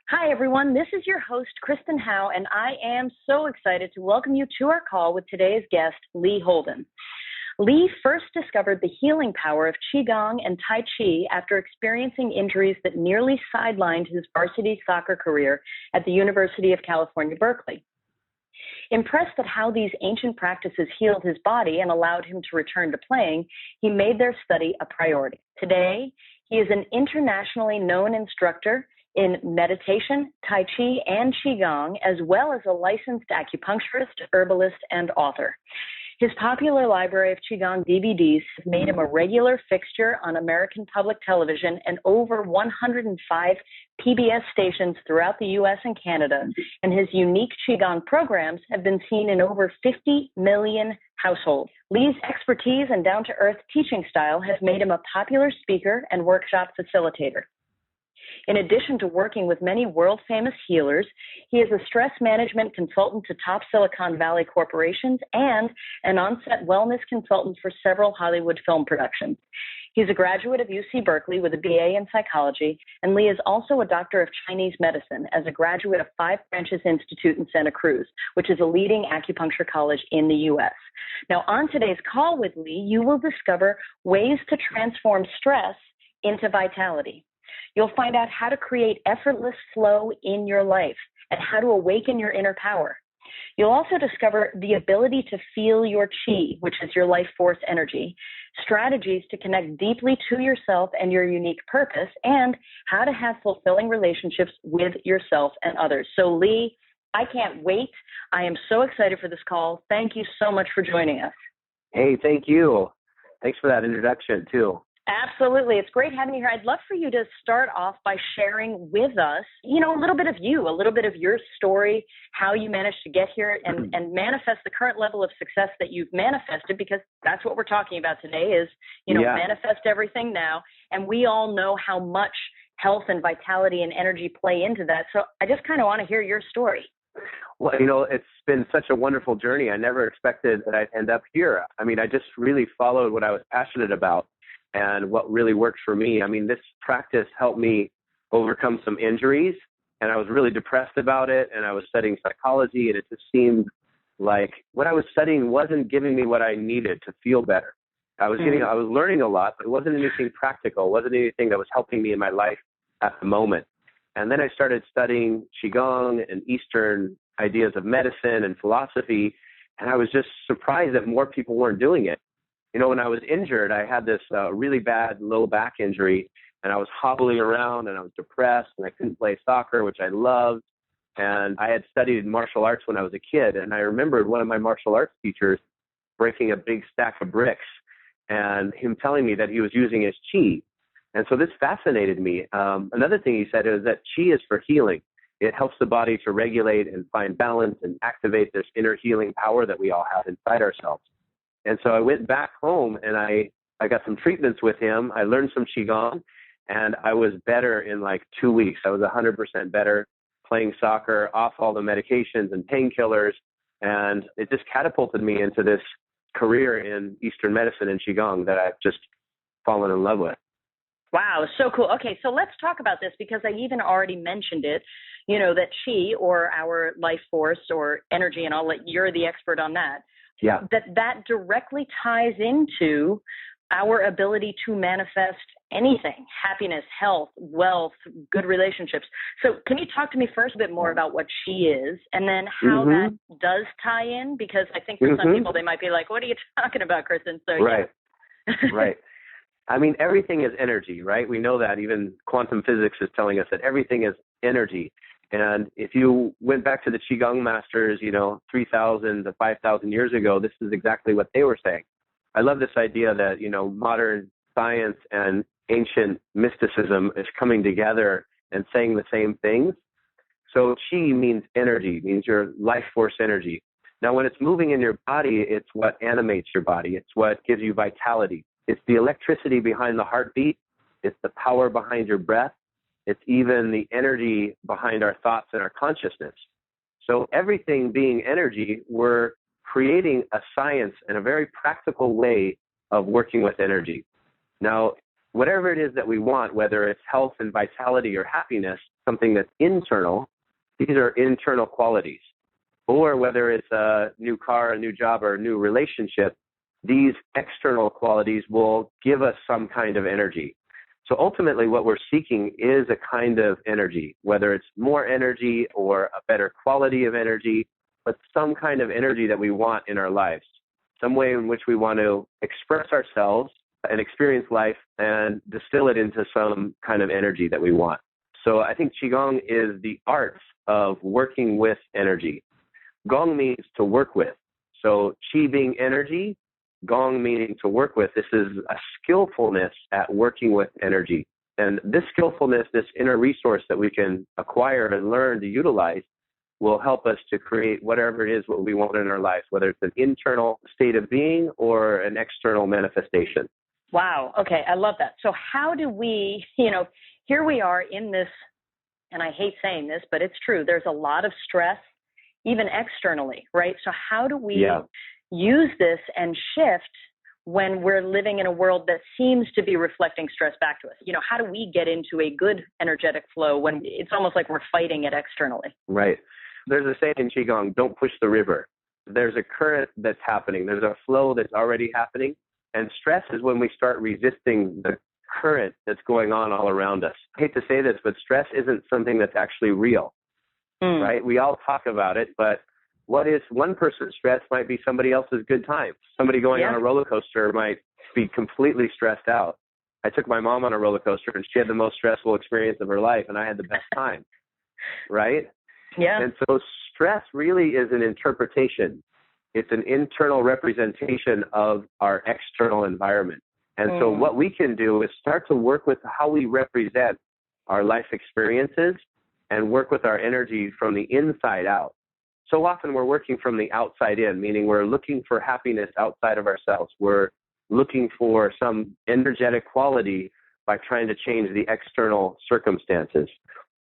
Hi, everyone. This is your host, Kristen Howe, and I am so excited to welcome you to our call with today's guest, Lee Holden. Lee first discovered the healing power of QiGong and Tai Chi after experiencing injuries that nearly sidelined his varsity soccer career at the University of California, Berkeley. Impressed at how these ancient practices healed his body and allowed him to return to playing, he made their study a priority. Today, he is an internationally known instructor in meditation, Tai Chi, and QiGong, as well as a licensed acupuncturist, herbalist, and author. His popular library of QiGong DVDs has made him a regular fixture on American public television and over 105 PBS stations throughout the U.S. and Canada, and his unique QiGong programs have been seen in over 50 million households. Lee's expertise and down-to-earth teaching style has made him a popular speaker and workshop facilitator. In addition to working with many world-famous healers, he is a stress management consultant to top Silicon Valley corporations and an on-set wellness consultant for several Hollywood film productions. He's a graduate of UC Berkeley with a BA in psychology, and Lee is also a doctor of Chinese medicine as a graduate of Five Branches Institute in Santa Cruz, which is a leading acupuncture college in the U.S. Now, on today's call with Lee, you will discover ways to transform stress into vitality. You'll find out how to create effortless flow in your life and how to awaken your inner power. You'll also discover the ability to feel your qi, which is your life force energy, strategies to connect deeply to yourself and your unique purpose, and how to have fulfilling relationships with yourself and others. So, Lee, I can't wait. I am so excited for this call. Thank you so much for joining us. Hey, thank you. Thanks for that introduction, too. Absolutely. It's great having you here. I'd love for you to start off by sharing with us, a little bit of you, a little bit of your story, how you managed to get here and manifest the current level of success that you've manifested, because that's what we're talking about today is, manifest everything now. And we all know how much health and vitality and energy play into that. So I just kind of want to hear your story. Well, it's been such a wonderful journey. I never expected that I'd end up here. I just really followed what I was passionate about and what really worked for me. This practice helped me overcome some injuries, and I was really depressed about it, and I was studying psychology, and it just seemed like what I was studying wasn't giving me what I needed to feel better. I was learning a lot, but it wasn't anything practical. It wasn't anything that was helping me in my life at the moment. And then I started studying Qigong and Eastern ideas of medicine and philosophy, and I was just surprised that more people weren't doing it. When I was injured, I had this really bad low back injury, and I was hobbling around, and I was depressed, and I couldn't play soccer, which I loved. And I had studied martial arts when I was a kid, and I remembered one of my martial arts teachers breaking a big stack of bricks, and him telling me that he was using his qi. And so this fascinated me. Another thing he said is that qi is for healing. It helps the body to regulate and find balance and activate this inner healing power that we all have inside ourselves. And so I went back home and I got some treatments with him. I learned some Qigong, and I was better in like 2 weeks. I was 100% better playing soccer, off all the medications and painkillers. And it just catapulted me into this career in Eastern medicine and Qigong that I've just fallen in love with. Wow, so cool. Okay, so let's talk about this because I even already mentioned it, that qi, or our life force or energy, and you're the expert on that. Yeah. That directly ties into our ability to manifest anything: happiness, health, wealth, good relationships. So can you talk to me first a bit more about what qi is and then how that does tie in? Because I think for some people, they might be like, what are you talking about, Kristen? So, right. Right. Everything is energy, right? We know that. Even quantum physics is telling us that everything is energy. And if you went back to the Qigong masters, 3,000 to 5,000 years ago, this is exactly what they were saying. I love this idea that, modern science and ancient mysticism is coming together and saying the same things. So qi means energy, means your life force energy. Now, when it's moving in your body, it's what animates your body. It's what gives you vitality. It's the electricity behind the heartbeat. It's the power behind your breath. It's even the energy behind our thoughts and our consciousness. So everything being energy, we're creating a science and a very practical way of working with energy. Now, whatever it is that we want, whether it's health and vitality or happiness, something that's internal, these are internal qualities. Or whether it's a new car, a new job, or a new relationship, these external qualities will give us some kind of energy. So ultimately what we're seeking is a kind of energy, whether it's more energy or a better quality of energy, but some kind of energy that we want in our lives, some way in which we want to express ourselves and experience life and distill it into some kind of energy that we want. So I think QiGong is the art of working with energy. Gong means to work with. So Qi being energy, Gong meaning to work with. This is a skillfulness at working with energy. And this skillfulness, this inner resource that we can acquire and learn to utilize will help us to create whatever it is what we want in our lives, whether it's an internal state of being or an external manifestation. Wow. Okay. I love that. So how do we, here we are in this, and I hate saying this, but it's true. There's a lot of stress, even externally, right? So how do we use this and shift when we're living in a world that seems to be reflecting stress back to us? How do we get into a good energetic flow when it's almost like we're fighting it externally? Right. There's a saying in QiGong, don't push the river. There's a current that's happening. There's a flow that's already happening. And stress is when we start resisting the current that's going on all around us. I hate to say this, but stress isn't something that's actually real, right? We all talk about it, but what is one person's stress might be somebody else's good time. Somebody going on a roller coaster might be completely stressed out. I took my mom on a roller coaster, and she had the most stressful experience of her life, and I had the best time, right? Yeah. And so stress really is an interpretation. It's an internal representation of our external environment. And so what we can do is start to work with how we represent our life experiences and work with our energy from the inside out. So often we're working from the outside in, meaning we're looking for happiness outside of ourselves. We're looking for some energetic quality by trying to change the external circumstances.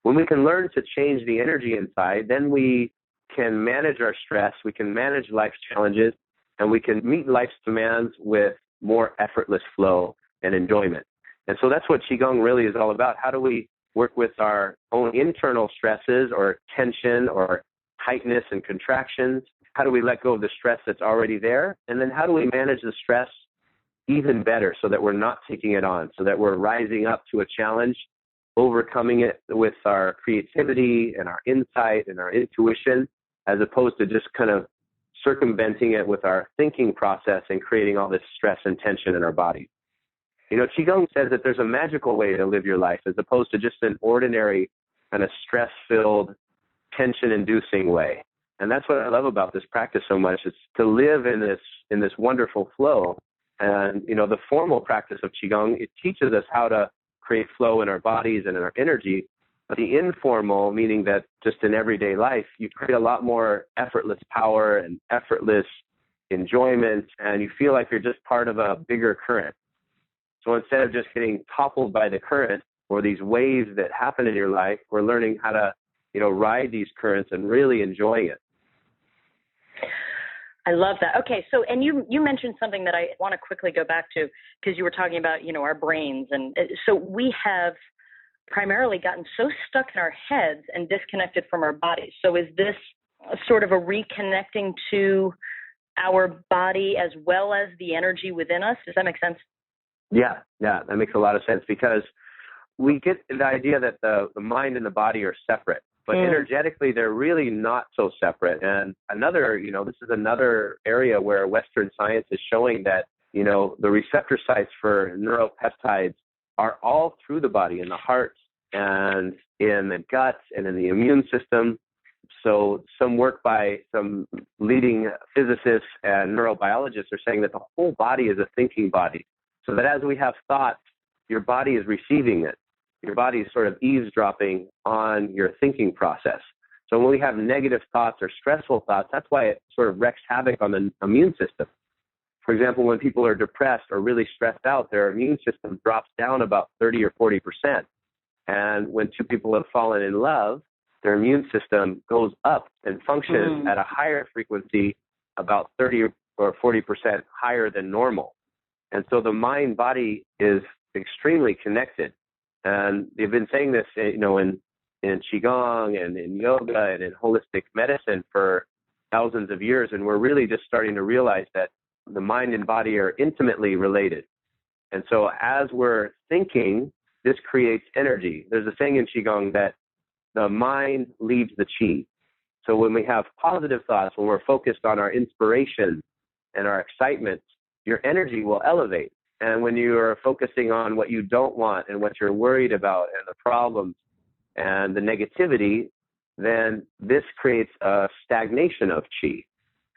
When we can learn to change the energy inside, then we can manage our stress, we can manage life's challenges, and we can meet life's demands with more effortless flow and enjoyment. And so that's what QiGong really is all about. How do we work with our own internal stresses or tension or tightness and contractions? How do we let go of the stress that's already there? And then how do we manage the stress even better so that we're not taking it on, so that we're rising up to a challenge, overcoming it with our creativity and our insight and our intuition, as opposed to just kind of circumventing it with our thinking process and creating all this stress and tension in our body. QiGong says that there's a magical way to live your life as opposed to just an ordinary kind of stress-filled, tension-inducing way. And that's what I love about this practice so much. It's to live in this wonderful flow. And, the formal practice of QiGong, it teaches us how to create flow in our bodies and in our energy. But the informal, meaning that just in everyday life, you create a lot more effortless power and effortless enjoyment, and you feel like you're just part of a bigger current. So instead of just getting toppled by the current or these waves that happen in your life, we're learning how to, ride these currents and really enjoying it. I love that. Okay, so and you mentioned something that I want to quickly go back to because you were talking about, our brains. And so we have primarily gotten so stuck in our heads and disconnected from our bodies. So is this sort of a reconnecting to our body as well as the energy within us? Does that make sense? Yeah, that makes a lot of sense because we get the idea that the mind and the body are separate, but energetically they're really not so separate. And this is another area where Western science is showing that, the receptor sites for neuropeptides are all through the body, in the heart and in the gut and in the immune system. So some work by some leading physicists and neurobiologists are saying that the whole body is a thinking body. So that as we have thoughts, your body is receiving it. Your body is sort of eavesdropping on your thinking process. So when we have negative thoughts or stressful thoughts, that's why it sort of wreaks havoc on the immune system. For example, when people are depressed or really stressed out, their immune system drops down about 30 or 40%. And when two people have fallen in love, their immune system goes up and functions at a higher frequency, about 30 or 40% higher than normal. And so the mind-body is extremely connected. And they've been saying this, in QiGong and in yoga and in holistic medicine for thousands of years. And we're really just starting to realize that the mind and body are intimately related. And so as we're thinking, this creates energy. There's a saying in QiGong that the mind leads the chi. So when we have positive thoughts, when we're focused on our inspiration and our excitement, your energy will elevate. And when you are focusing on what you don't want and what you're worried about and the problems and the negativity, then this creates a stagnation of chi.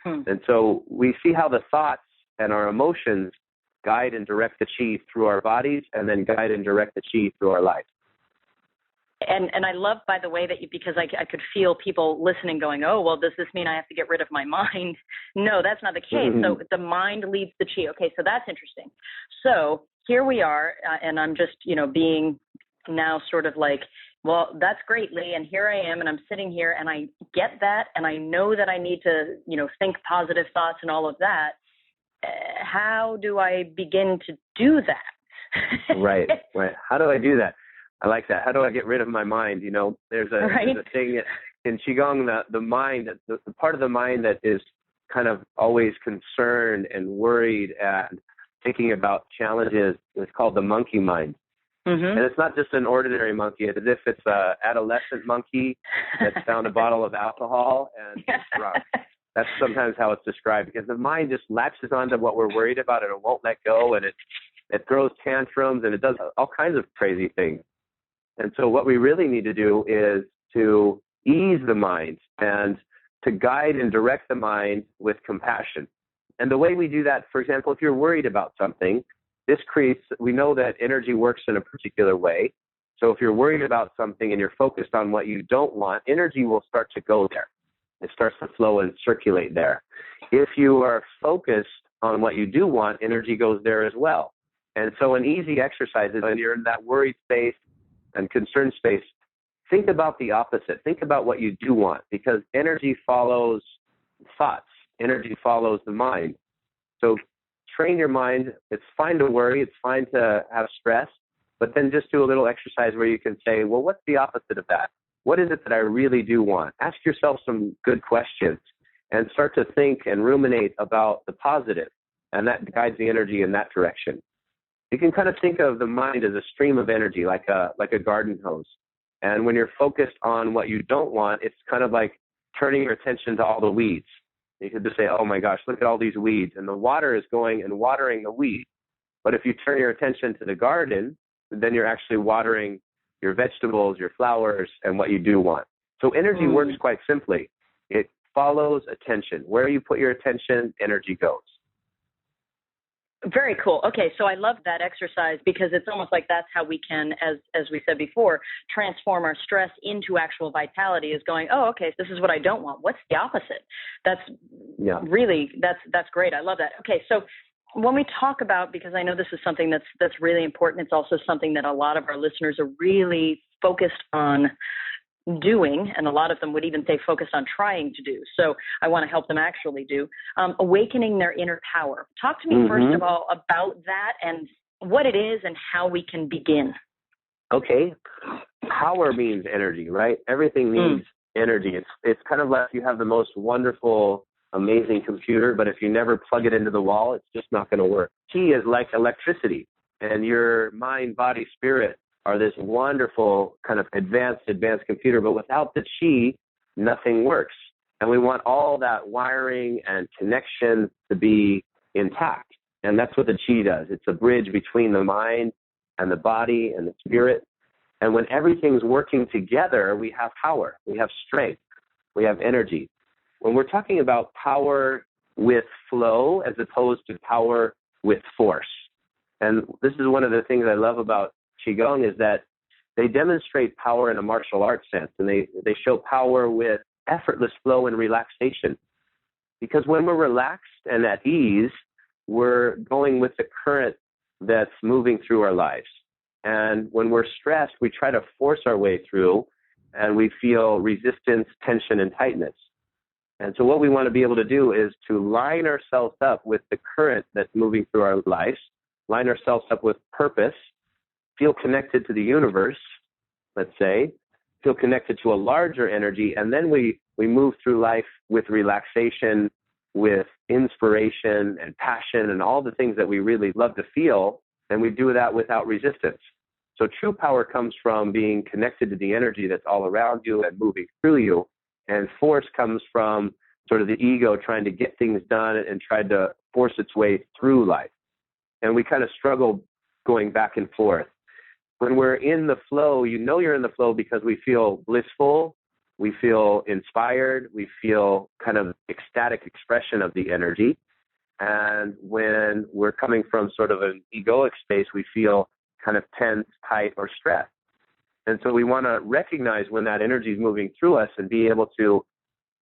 And so we see how the thoughts and our emotions guide and direct the chi through our bodies, and then guide and direct the chi through our life. And I love, by the way, that because I could feel people listening going, oh, well, does this mean I have to get rid of my mind? No, that's not the case. So the mind leads the chi. Okay, so that's interesting. So here we are, and I'm just, being now sort of like, well, that's great, Lee, and here I am, and I'm sitting here, and I get that, and I know that I need to, think positive thoughts and all of that. How do I begin to do that? Right. How do I do that? I like that. How do I get rid of my mind? There's a thing in QiGong, the mind, the part of the mind that is kind of always concerned and worried and thinking about challenges is called the monkey mind. And it's not just an ordinary monkey. It's as if it's an adolescent monkey that's found a bottle of alcohol and it's drunk. That's sometimes how it's described, because the mind just latches onto what we're worried about and it won't let go, and it throws tantrums and it does all kinds of crazy things. And so what we really need to do is to ease the mind and to guide and direct the mind with compassion. And the way we do that, for example, if you're worried about something, we know that energy works in a particular way. So if you're worried about something and you're focused on what you don't want, energy will start to go there. It starts to flow and circulate there. If you are focused on what you do want, energy goes there as well. And so an easy exercise is when you're in that worried space and concerned space, think about the opposite. Think about what you do want, because energy follows thoughts. Energy follows the mind. So train your mind. It's fine to worry. It's fine to have stress, but then just do a little exercise where you can say, well, what's the opposite of that? What is it that I really do want? Ask yourself some good questions and start to think and ruminate about the positive, and that guides the energy in that direction. You can kind of think of the mind as a stream of energy, like a garden hose. And when you're focused on what you don't want, it's kind of like turning your attention to all the weeds. You could just say, oh my gosh, look at all these weeds. And the water is going and watering the weeds. But if you turn your attention to the garden, then you're actually watering your vegetables, your flowers, and what you do want. So energy works quite simply. It follows attention. Where you put your attention, energy goes. Very cool. Okay, so I love that exercise, because it's almost like that's how we can, as we said before, transform our stress into actual vitality, is going, oh, okay, so this is what I don't want. What's the opposite? That's really, that's great. I love that. Okay, so when we talk about, because I know this is something that's really important, it's also something that a lot of our listeners are really focused on doing, and a lot of them would even say focused on trying to do. So I want to help them actually do, awakening their inner power. Talk to me first of all about that and what it is and how we can begin. Okay. Power means energy, right? Everything needs energy. It's kind of like you have the most wonderful, amazing computer, but if you never plug it into the wall, it's just not going to work. Chi is like electricity, and your mind, body, spirit are this wonderful kind of advanced computer, but without the chi, nothing works. And we want all that wiring and connection to be intact. And that's what the chi does. It's a bridge between the mind and the body and the spirit. And when everything's working together, we have power, we have strength, we have energy. When we're talking about power with flow as opposed to power with force. And this is one of the things I love about QiGong, is that they demonstrate power in a martial arts sense, and they show power with effortless flow and relaxation. Because when we're relaxed and at ease, we're going with the current that's moving through our lives. And when we're stressed, we try to force our way through, and we feel resistance, tension, and tightness. And so what we want to be able to do is to line ourselves up with the current that's moving through our lives, line ourselves up with purpose, feel connected to the universe, let's say, feel connected to a larger energy, and then we move through life with relaxation, with inspiration and passion and all the things that we really love to feel, and we do that without resistance. So true power comes from being connected to the energy that's all around you and moving through you, and force comes from sort of the ego trying to get things done and try to force its way through life. And we kind of struggle going back and forth. When we're in the flow, you know you're in the flow because we feel blissful, we feel inspired, we feel kind of ecstatic expression of the energy. And when we're coming from sort of an egoic space, we feel kind of tense, tight, or stressed. And so we want to recognize when that energy is moving through us and be able to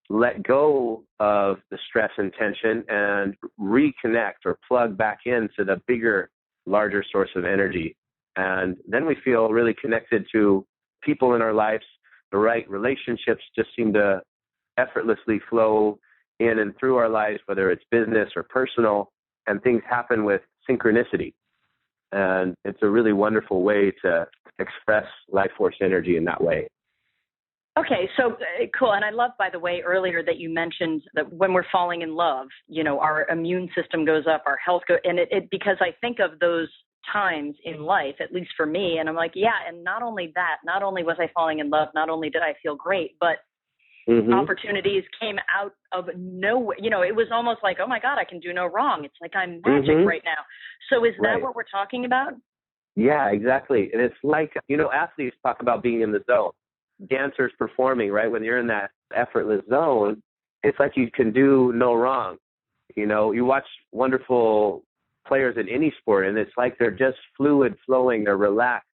let go of the stress and tension and reconnect or plug back into the bigger, larger source of energy. And then we feel really connected to people in our lives. The right relationships just seem to effortlessly flow in and through our lives, whether it's business or personal, and things happen with synchronicity. And it's a really wonderful way to express life force energy in that way. Okay, so cool. And I love, by the way, earlier that you mentioned that when we're falling in love, you know, our immune system goes up, our health goes, and it because I think of those times in life, at least for me, and I'm like, yeah, and not only that, not only was I falling in love, not only did I feel great, but opportunities came out of nowhere. You know, it was almost like, oh my God, I can do no wrong. It's like I'm magic right now. So is that what we're talking about? Yeah, exactly. And it's like, you know, athletes talk about being in the zone. Dancers performing, right? When you're in that effortless zone, it's like you can do no wrong. You know, you watch wonderful players in any sport, and it's like they're just fluid flowing, they're relaxed.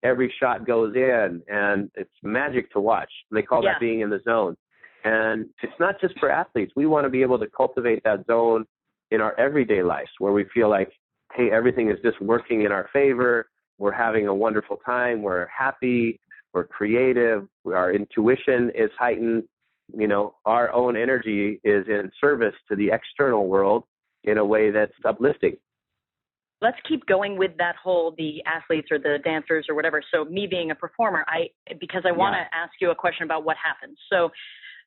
Every shot goes in, and it's magic to watch. They call that being in the zone. And it's not just for athletes. We want to be able to cultivate that zone in our everyday lives where we feel like, hey, everything is just working in our favor. We're having a wonderful time. We're happy. We're creative. Our intuition is heightened. You know, our own energy is in service to the external world in a way that's uplifting. Let's keep going with that whole, the athletes or the dancers or whatever. So me being a performer, because I want to ask you a question about what happens. So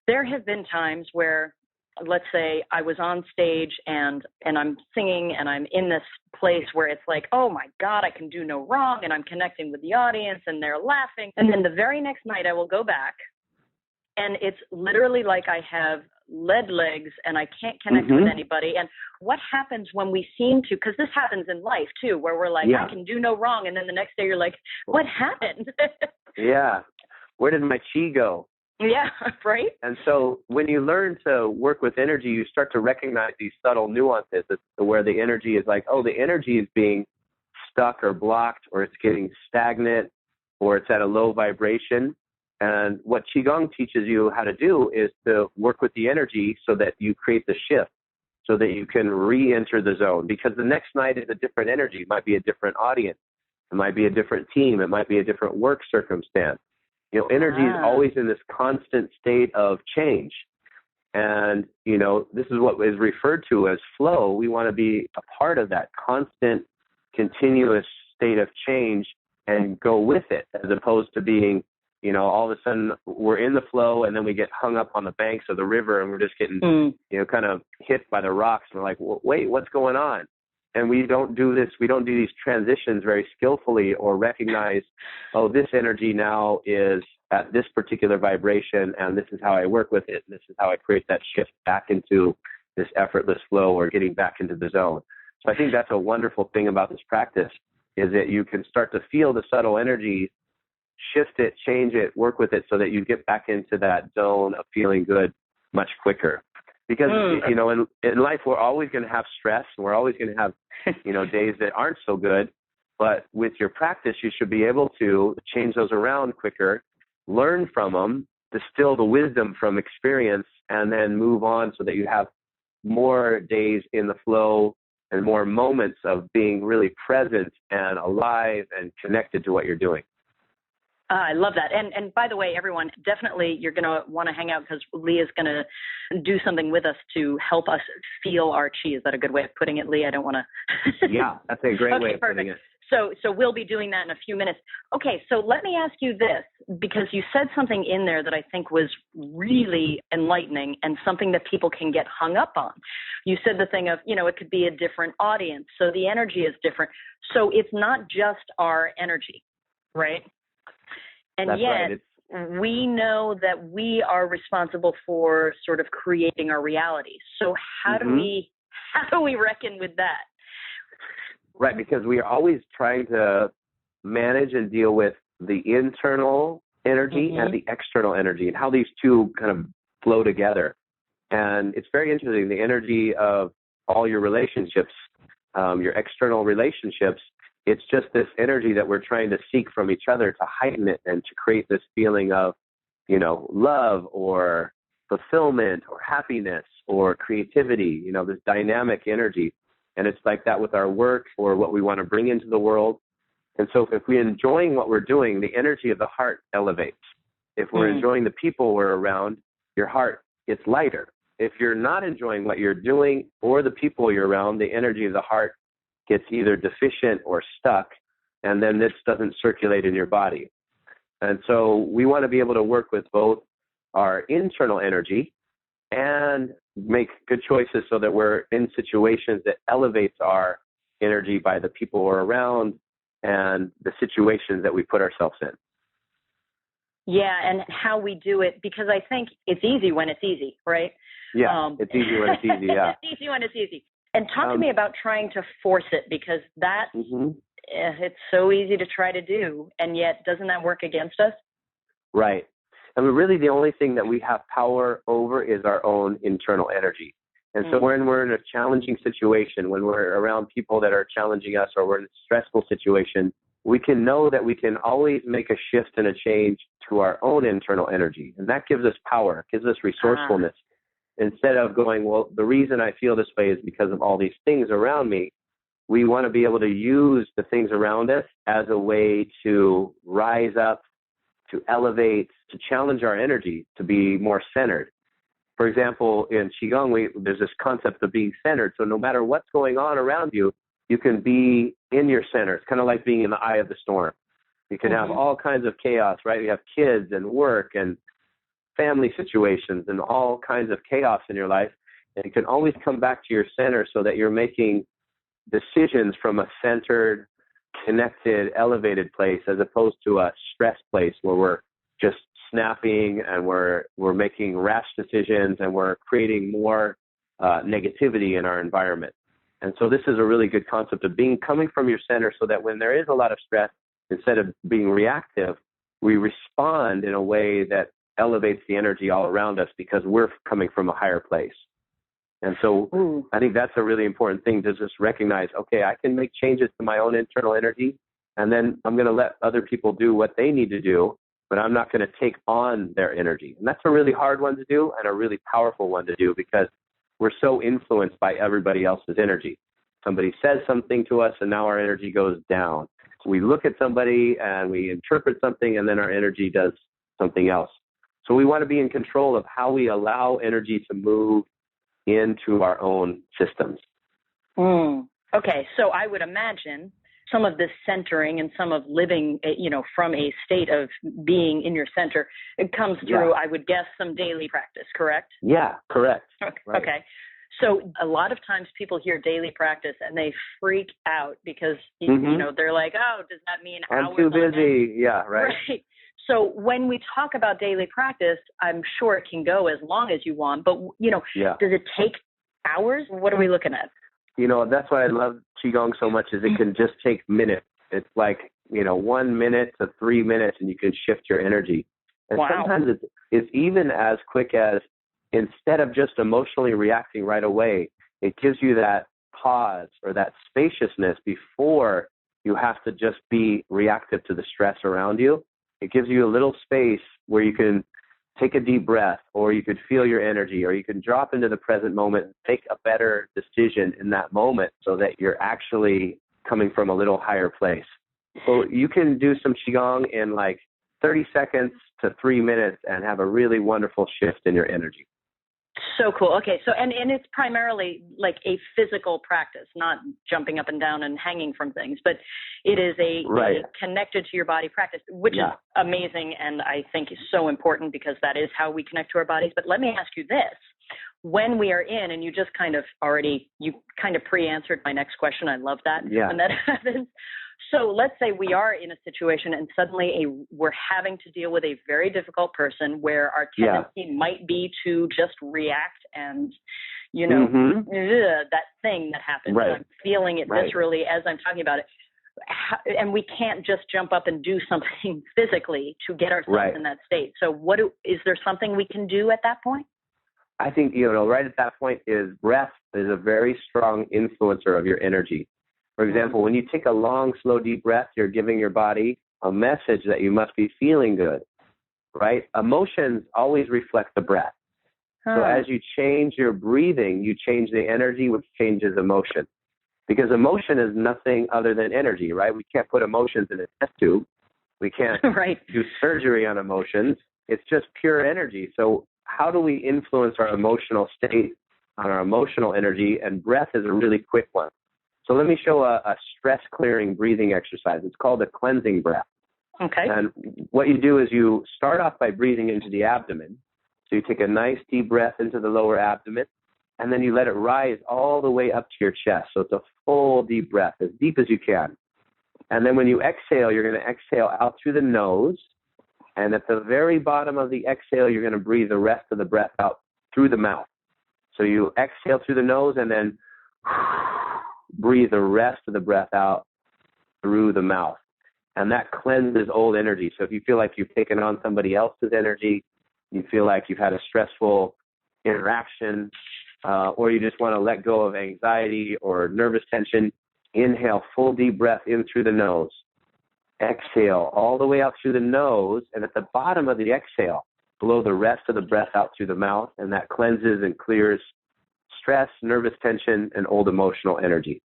there have been times where, let's say I was on stage and I'm singing and I'm in this place where it's like, oh my God, I can do no wrong. And I'm connecting with the audience and they're laughing. And then the very next night I will go back and it's literally like I have lead legs and I can't connect with anybody. And what happens when we seem to, because this happens in life too, where we're like, I can do no wrong. And then the next day you're like, what happened? Where did my chi go? Yeah, right. And so when you learn to work with energy, you start to recognize these subtle nuances where the energy is like, oh, the energy is being stuck or blocked, or it's getting stagnant, or it's at a low vibration. And what QiGong teaches you how to do is to work with the energy so that you create the shift, so that you can re-enter the zone. Because the next night is a different energy. It might be a different audience. It might be a different team. It might be a different work circumstance. You know, energy is always in this constant state of change. And, you know, this is what is referred to as flow. We want to be a part of that constant, continuous state of change and go with it, as opposed to being, you know, all of a sudden we're in the flow and then we get hung up on the banks of the river and we're just getting, you know, kind of hit by the rocks. And we're like, well, wait, what's going on? And we don't do this. We don't do these transitions very skillfully or recognize, oh, this energy now is at this particular vibration and this is how I work with it. This is how I create that shift back into this effortless flow or getting back into the zone. So I think that's a wonderful thing about this practice, is that you can start to feel the subtle energy, shift it, change it, work with it so that you get back into that zone of feeling good much quicker. Because, you know, in life, we're always going to have stress. And we're always going to have, you know, days that aren't so good. But with your practice, you should be able to change those around quicker, learn from them, distill the wisdom from experience, and then move on so that you have more days in the flow and more moments of being really present and alive and connected to what you're doing. I love that. And by the way, everyone, definitely you're going to want to hang out because Lee is going to do something with us to help us feel our chi. Is that a good way of putting it, Lee? I don't want to. Yeah, that's a great way of putting it. So we'll be doing that in a few minutes. Okay, so let me ask you this, because you said something in there that I think was really enlightening and something that people can get hung up on. You said the thing of, it could be a different audience, so the energy is different. So it's not just our energy, right? And That's yet right. we know that we are responsible for sort of creating our reality. So how do we reckon with that? Right, because we are always trying to manage and deal with the internal energy and the external energy and how these two kind of flow together. And it's very interesting, the energy of all your relationships, your external relationships, it's just this energy that we're trying to seek from each other to heighten it and to create this feeling of, love or fulfillment or happiness or creativity, this dynamic energy. And it's like that with our work or what we want to bring into the world. And so if we're enjoying what we're doing, the energy of the heart elevates. If we're enjoying the people we're around, your heart gets lighter. If you're not enjoying what you're doing or the people you're around, the energy of the heart gets either deficient or stuck, and then this doesn't circulate in your body. And so we want to be able to work with both our internal energy and make good choices so that we're in situations that elevates our energy by the people we're around and the situations that we put ourselves in. Yeah, and how we do it, because I think it's easy when it's easy, right? Yeah, it's easy when it's easy, yeah. It's easy when it's easy. And talk to me about trying to force it, because that's, it's so easy to try to do, and yet doesn't that work against us? Right. And really the only thing that we have power over is our own internal energy. And so when we're in a challenging situation, when we're around people that are challenging us or we're in a stressful situation, we can know that we can always make a shift and a change to our own internal energy. And that gives us power, gives us resourcefulness. Instead of going, well, the reason I feel this way is because of all these things around me, we want to be able to use the things around us as a way to rise up, to elevate, to challenge our energy, to be more centered. For example, in QiGong, there's this concept of being centered. So no matter what's going on around you, you can be in your center. It's kind of like being in the eye of the storm. You can have all kinds of chaos, right? You have kids and work and family situations and all kinds of chaos in your life. And you can always come back to your center so that you're making decisions from a centered, connected, elevated place as opposed to a stressed place where we're just snapping and we're making rash decisions and we're creating more negativity in our environment. And so this is a really good concept of coming from your center so that when there is a lot of stress, instead of being reactive, we respond in a way that elevates the energy all around us because we're coming from a higher place. And so I think that's a really important thing to just recognize, okay, I can make changes to my own internal energy, and then I'm going to let other people do what they need to do, but I'm not going to take on their energy. And that's a really hard one to do and a really powerful one to do because we're so influenced by everybody else's energy. Somebody says something to us and now our energy goes down. We look at somebody and we interpret something and then our energy does something else. So we want to be in control of how we allow energy to move into our own systems. Okay, so I would imagine some of this centering and some of living, from a state of being in your center, it comes through, I would guess, some daily practice, correct? Yeah, correct. Okay. Right. Okay. So a lot of times people hear daily practice and they freak out because, they're like, oh, does that mean hours? I'm too busy. Yeah, right. So when we talk about daily practice, I'm sure it can go as long as you want, but, does it take hours? What are we looking at? That's why I love QiGong so much is it can just take minutes. It's like, 1 minute to 3 minutes and you can shift your energy. And sometimes it's even as quick as instead of just emotionally reacting right away, it gives you that pause or that spaciousness before you have to just be reactive to the stress around you. It gives you a little space where you can take a deep breath, or you could feel your energy, or you can drop into the present moment and make a better decision in that moment so that you're actually coming from a little higher place. So you can do some QiGong in like 30 seconds to 3 minutes and have a really wonderful shift in your energy. So cool. Okay. So, and it's primarily like a physical practice, not jumping up and down and hanging from things, but it is a connected to your body practice, which is amazing. And I think is so important because that is how we connect to our bodies. But let me ask you this. When we are in, and you just kind of pre-answered my next question. I love that when that happens. So let's say we are in a situation and suddenly we're having to deal with a very difficult person where our tendency might be to just react and, that thing that happens. Right. I'm feeling it viscerally as I'm talking about it. And we can't just jump up and do something physically to get ourselves in that state. So is there something we can do at that point? I think, right at that point is breath is a very strong influencer of your energy. For example, when you take a long, slow, deep breath, you're giving your body a message that you must be feeling good, right? Emotions always reflect the breath. So as you change your breathing, you change the energy, which changes emotion. Because emotion is nothing other than energy, right? We can't put emotions in a test tube. We can't do surgery on emotions. It's just pure energy. So how do we influence our emotional state on our emotional energy? And breath is a really quick one. So let me show a stress-clearing breathing exercise. It's called a cleansing breath. Okay. And what you do is you start off by breathing into the abdomen. So you take a nice deep breath into the lower abdomen, and then you let it rise all the way up to your chest. So it's a full deep breath, as deep as you can. And then when you exhale, you're going to exhale out through the nose. And at the very bottom of the exhale, you're going to breathe the rest of the breath out through the mouth. So you exhale through the nose and then breathe the rest of the breath out through the mouth. And that cleanses old energy. So if you feel like you've taken on somebody else's energy, you feel like you've had a stressful interaction, or you just want to let go of anxiety or nervous tension, inhale full deep breath in through the nose. Exhale all the way out through the nose, and at the bottom of the exhale, blow the rest of the breath out through the mouth, and that cleanses and clears stress, nervous tension, and old emotional energy.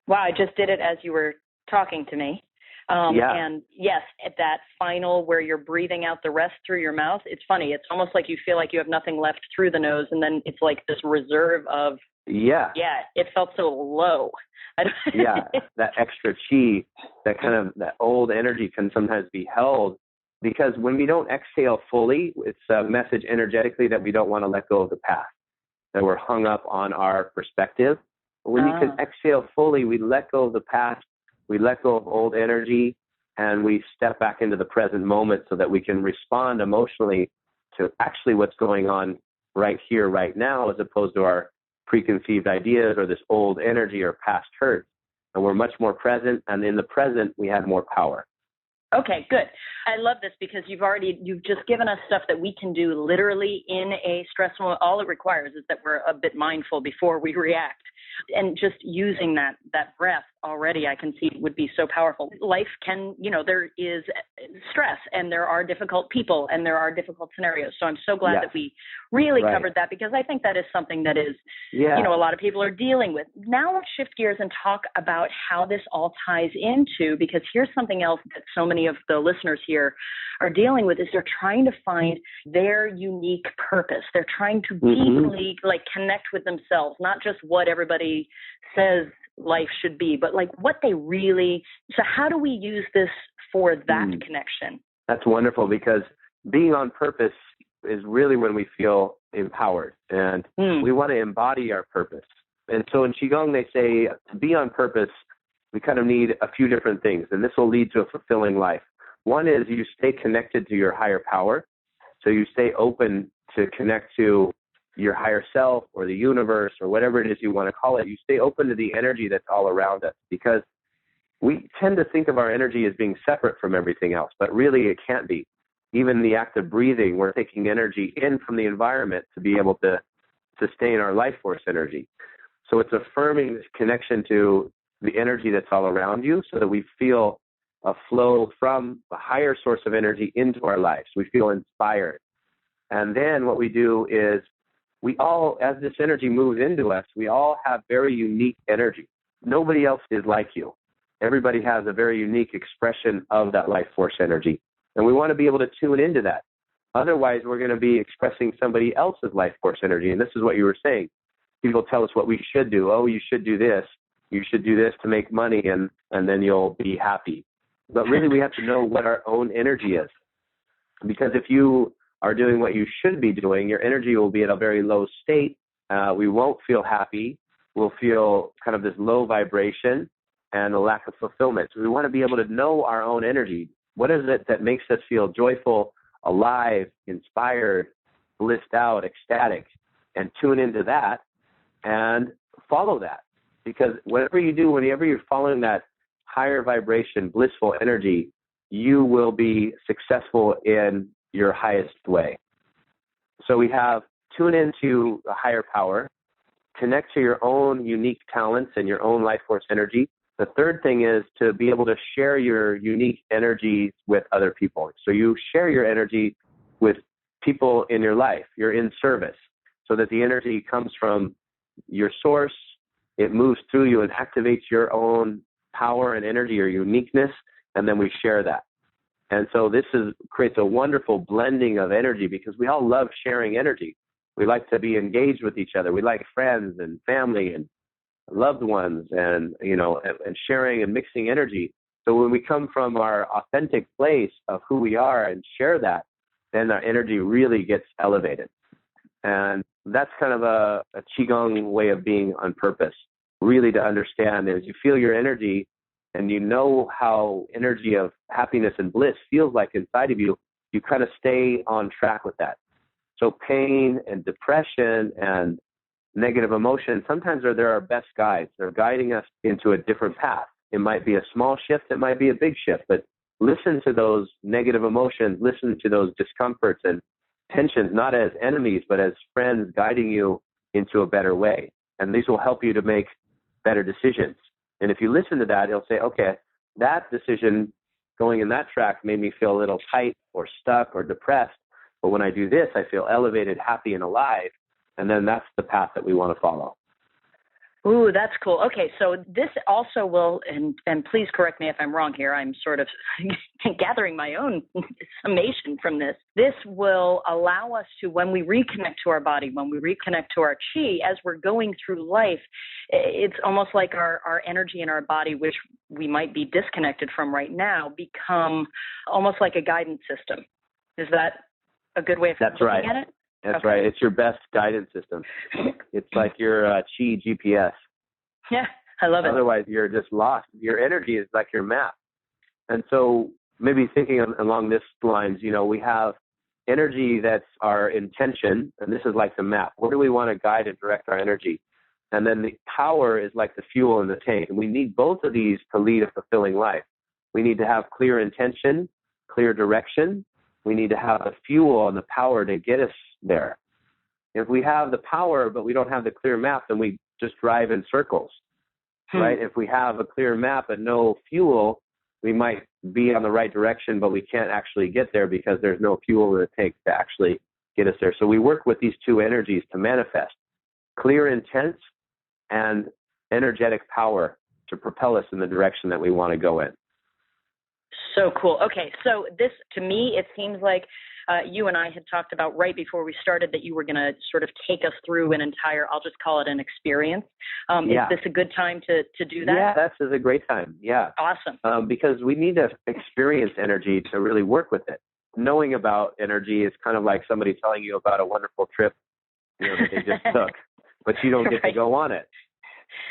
Wow, I just did it as you were talking to me. And yes, at that final where you're breathing out the rest through your mouth, it's funny. It's almost like you feel like you have nothing left through the nose, and then it's like this reserve of, it felt so low. That extra chi, that old energy can sometimes be held because when we don't exhale fully, it's a message energetically that we don't want to let go of the past, that we're hung up on our perspective. But when you can exhale fully, we let go of the past, we let go of old energy, and we step back into the present moment so that we can respond emotionally to actually what's going on right here, right now, as opposed to our preconceived ideas or this old energy or past hurt. And we're much more present, and in the present, we have more power. Okay, good. I love this because you've just given us stuff that we can do literally in a stressful moment. All it requires is that we're a bit mindful before we react. And just using that breath already, I can see would be so powerful. Life can, there is stress and there are difficult people and there are difficult scenarios. So I'm so glad that we really covered that because I think that is something that is, a lot of people are dealing with. Now let's shift gears and talk about how this all ties into, because here's something else that so many of the listeners here are dealing with is they're trying to find their unique purpose. They're trying to deeply connect with themselves, not just what everybody says life should be, but what they really. So how do we use this for that connection? That's wonderful because being on purpose is really when we feel empowered and we want to embody our purpose. And so in QiGong, they say to be on purpose, we kind of need a few different things, and this will lead to a fulfilling life. One is you stay connected to your higher power. So you stay open to connect to your higher self or the universe or whatever it is you want to call it. You stay open to the energy that's all around us because we tend to think of our energy as being separate from everything else, but really it can't be. Even the act of breathing, we're taking energy in from the environment to be able to sustain our life force energy. So it's affirming this connection to the energy that's all around you so that we feel a flow from a higher source of energy into our lives. We feel inspired. And then what we do is we all, as this energy moves into us, we all have very unique energy. Nobody else is like you. Everybody has a very unique expression of that life force energy. And we want to be able to tune into that. Otherwise, we're going to be expressing somebody else's life force energy. And this is what you were saying. People tell us what we should do. Oh, you should do this. You should do this to make money, and then you'll be happy. But really, we have to know what our own energy is. Because if you are doing what you should be doing, your energy will be at a very low state. We won't feel happy. We'll feel kind of this low vibration and a lack of fulfillment. So we want to be able to know our own energy. What is it that makes us feel joyful, alive, inspired, blissed out, ecstatic, and tune into that and follow that. Because whatever you do, whenever you're following that higher vibration, blissful energy, you will be successful in your highest way. So we have tune into a higher power, connect to your own unique talents and your own life force energy. The third thing is to be able to share your unique energies with other people. So you share your energy with people in your life. You're in service so that the energy comes from your source. It moves through you and activates your own power and energy or uniqueness, and then we share that. And so this creates a wonderful blending of energy because we all love sharing energy. We like to be engaged with each other. We like friends and family and loved ones and sharing and mixing energy. So when we come from our authentic place of who we are and share that, then our energy really gets elevated. And that's kind of a QiGong way of being on purpose, really to understand is you feel your energy and you know how energy of happiness and bliss feels like inside of you, you kind of stay on track with that. So pain and depression and negative emotion, sometimes they're our best guides. They're guiding us into a different path. It might be a small shift, it might be a big shift, but listen to those negative emotions, listen to those discomforts and tensions, not as enemies, but as friends guiding you into a better way. And these will help you to make better decisions. And if you listen to that, you'll say, okay, that decision going in that track made me feel a little tight or stuck or depressed. But when I do this, I feel elevated, happy, and alive. And then that's the path that we want to follow. Ooh, that's cool. Okay, so this also will, and please correct me if I'm wrong here, I'm sort of gathering my own summation from this. This will allow us to, when we reconnect to our body, when we reconnect to our chi, as we're going through life, it's almost like our energy in our body, which we might be disconnected from right now, become almost like a guidance system. Is that a good way of looking at it? That's right. It's your best guidance system. It's like your Chi GPS. Yeah, I love it. Otherwise, you're just lost. Your energy is like your map. And so maybe thinking along this lines, we have energy that's our intention, and this is like the map. Where do we want to guide and direct our energy? And then the power is like the fuel in the tank. And we need both of these to lead a fulfilling life. We need to have clear intention, clear direction. We need to have the fuel and the power to get us there. If we have the power, but we don't have the clear map, then we just drive in circles, right? If we have a clear map but no fuel, we might be on the right direction, but we can't actually get there because there's no fuel in the tank to actually get us there. So we work with these two energies to manifest clear intent and energetic power to propel us in the direction that we want to go in. So cool. Okay, so this, to me, it seems like you and I had talked about right before we started that you were going to sort of take us through an entire, I'll just call it an experience. Is this a good time to do that? Yeah, this is a great time. Yeah. Awesome. Because we need to experience energy to really work with it. Knowing about energy is kind of like somebody telling you about a wonderful trip that they just took, but you don't get to go on it,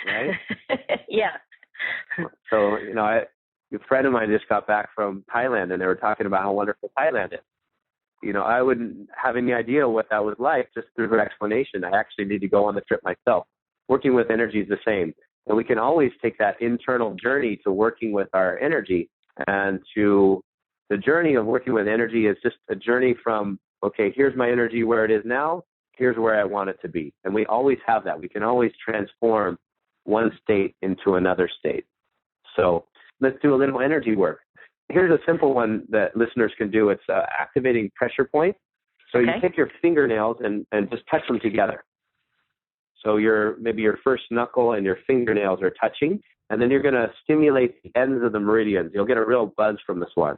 right? Yeah. So, a friend of mine just got back from Thailand, and they were talking about how wonderful Thailand is. I wouldn't have any idea what that was like just through her explanation. I actually need to go on the trip myself. Working with energy is the same. And we can always take that internal journey to working with our energy. And to the journey of working with energy is just a journey from, okay, here's my energy where it is now. Here's where I want it to be. And we always have that. We can always transform one state into another state. So let's do a little energy work. Here's a simple one that listeners can do. It's activating pressure points. So you take your fingernails and just touch them together. So maybe your first knuckle and your fingernails are touching, and then you're going to stimulate the ends of the meridians. You'll get a real buzz from this one.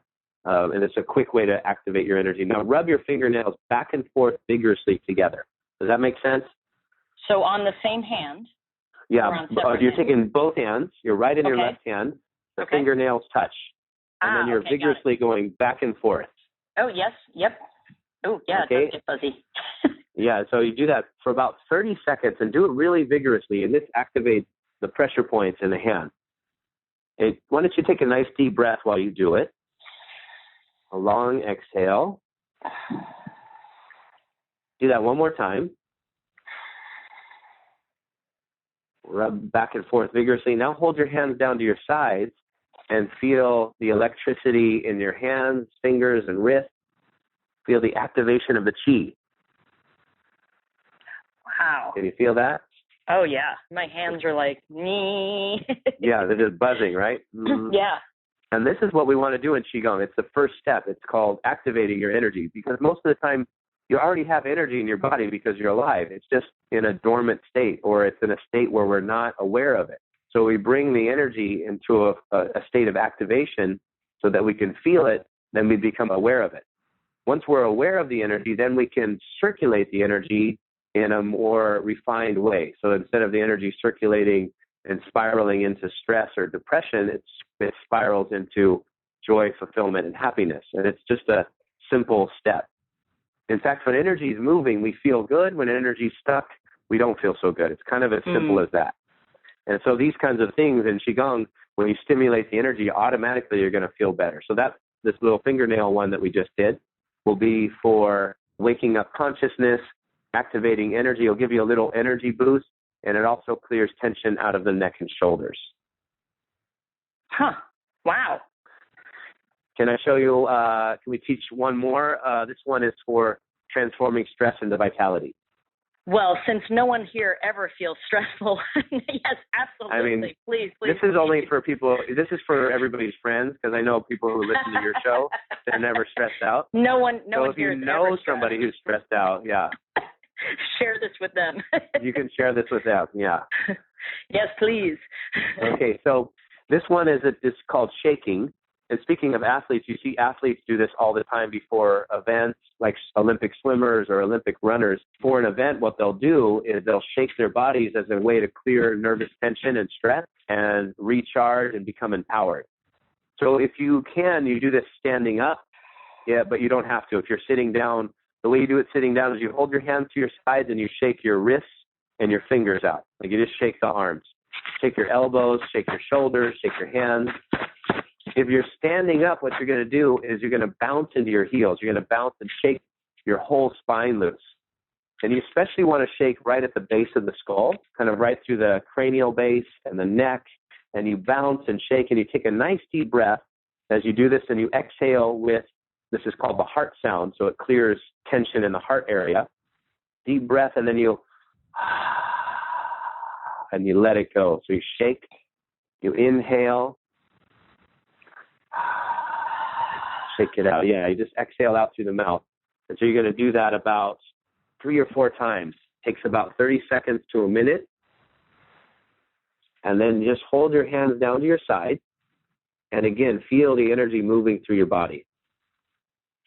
And it's a quick way to activate your energy. Now, rub your fingernails back and forth vigorously together. Does that make sense? So on the same hand? Yeah, you're taking both hands. You're right in your left hand. The fingernails touch. And then you're vigorously going back and forth. Oh, yes. Yep. Oh, yeah, it does get fuzzy. Yeah, so you do that for about 30 seconds and do it really vigorously, and this activates the pressure points in the hand. Why don't you take a nice deep breath while you do it? A long exhale. Do that one more time. Rub back and forth vigorously. Now hold your hands down to your sides and feel the electricity in your hands, fingers, and wrists. Feel the activation of the chi. Wow. Can you feel that? Oh, yeah. My hands are like, me. Yeah, they're just buzzing, right? Mm. Yeah. And this is what we want to do in Qigong. It's the first step. It's called activating your energy, because most of the time you already have energy in your body because you're alive. It's just in a dormant state, or it's in a state where we're not aware of it. So we bring the energy into a state of activation so that we can feel it, then we become aware of it. Once we're aware of the energy, then we can circulate the energy in a more refined way. So instead of the energy circulating and spiraling into stress or depression, it spirals into joy, fulfillment, and happiness. And it's just a simple step. In fact, when energy is moving, we feel good. When energy is stuck, we don't feel so good. It's kind of as simple as that. And so these kinds of things in Qigong, when you stimulate the energy, automatically you're going to feel better. So this little fingernail one that we just did will be for waking up consciousness, activating energy. It'll give you a little energy boost, and it also clears tension out of the neck and shoulders. Huh. Wow. Can I show you, can we teach one more? This one is for transforming stress into vitality. Well, since no one here ever feels stressful, yes, absolutely. I mean, please. This is only for people, this is for everybody's friends, because I know people who listen to your show, they're never stressed out. No one if here you know somebody who's stressed out, share this with them. You can share this with them, yeah. Yes, please. Okay, so this one is called shaking. And speaking of athletes, you see athletes do this all the time before events, like Olympic swimmers or Olympic runners. For an event, what they'll do is they'll shake their bodies as a way to clear nervous tension and stress and recharge and become empowered. So if you can, you do this standing up, but you don't have to. If you're sitting down, the way you do it sitting down is you hold your hands to your sides and you shake your wrists and your fingers out. Like you just shake the arms. Shake your elbows, shake your shoulders, shake your hands. If you're standing up, what you're going to do is you're going to bounce into your heels. You're going to bounce and shake your whole spine loose. And you especially want to shake right at the base of the skull, kind of right through the cranial base and the neck. And you bounce and shake, and you take a nice deep breath as you do this, and you exhale with, this is called the heart sound, so it clears tension in the heart area. Deep breath, and then you let it go. So you shake, you inhale, shake it out. Yeah, you just exhale out through the mouth. And so you're going to do that about 3 or 4 times. Takes about 30 seconds to a minute. And then just hold your hands down to your side. And again, feel the energy moving through your body.